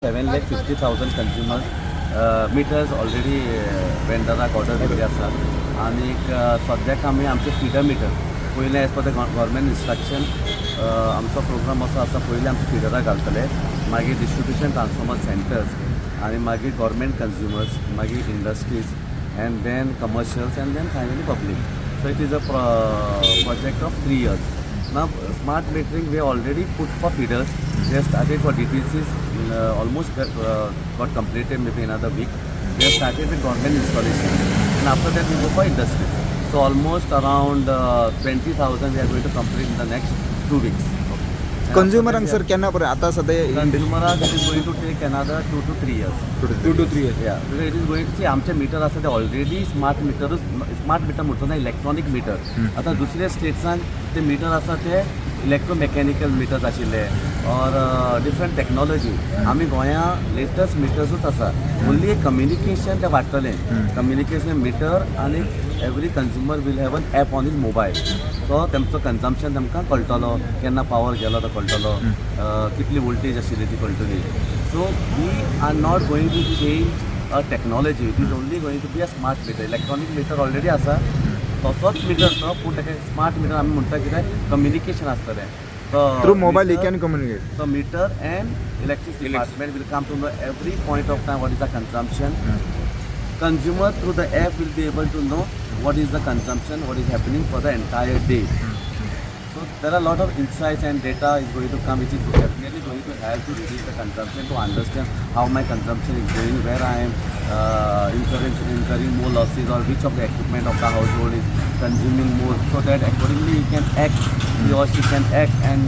7,50,000 consumers meters already वेंडराक order दिल्ली आसा आनी सद्याक आमी आमचे फिडर मिटर पयलें as per the government instruction आमचो प्रोग्राम असो आसा पयलीं आमचे फिडराक घालतले मागीर डिस्ट्रिब्युशन ट्रान्सफॉर्मर सेंटर्स आनी मागीर गव्हर्मेंट कन्ज्युमर्स मागीर industries and then commercials and then finally public. So it is a project of 3 years. Now smart metering we already put for feeders. They started for DTCs, almost got completed maybe another week. They started with government installation and after that we go for industry. So almost around 20,000 we are going to complete in the next 2 weeks. कंज्युमरांक sir केन्ना पर्यंत आतां सद्या Consumerak it is going to take another 2 to 3 years. 2 to 3 years. Yeah, because it is going to see आमचे metre आसा ते already smart meter म्हणतो ना electronic metre. आतां दुसऱ्या स्टेट्सान ते मिटर आसा ते इलेक्ट्रोमेकॅनिकल मिटर्स आशिल्ले और डिफरंट टॅक्नॉलॉजी. आमी गोंया लेटस्ट मिटर्सूच आसा. ओन्ली कम्युनिकेशन ते वाडटलें. कम्युनिकेशन मिटर आनी every consumer will have an app on his mobile. So तेमचो कन्जम्पशन तेमकां कळटलो, केन्ना पावर गेलो तो कळटलो, कितली वोल्टेज आशिल्ली ती कळटली. So we are not going to change a technology. It is only going to be a smart meter. Electronic meter already आसा तसोच मिटर तो पूण ताका स्मार्ट मिटर आमी म्हणटा कितें कम्युनिकेशन आसतलें. Through mobile you can communicate. So meter and electricity department will come to know every point of time what is the consumption. Consumer through the app will be able to know what is the consumption, what is happening for the entire day. So there are a lot of insights and data is going to come, which is definitely going to help to reduce the consumption, to understand how my consumption is going, where I am incurring more losses, or which of the equipment of the household is consuming more, so that accordingly he can act, he or she can act and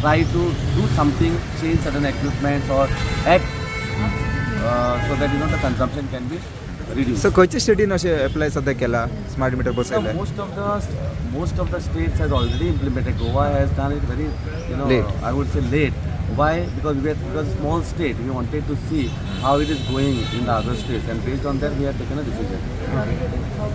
try to do something, change certain equipments or act so that the consumption can be reduced. सो खंयच्या स्टेटीन अशें apply सद्या केला smart meter So बसयले? most of the states has already implemented. Goa has done it very, Late. I would say late. Why? Because because small state, we wanted to see how it is going in the other states, and based on that we have taken a decision.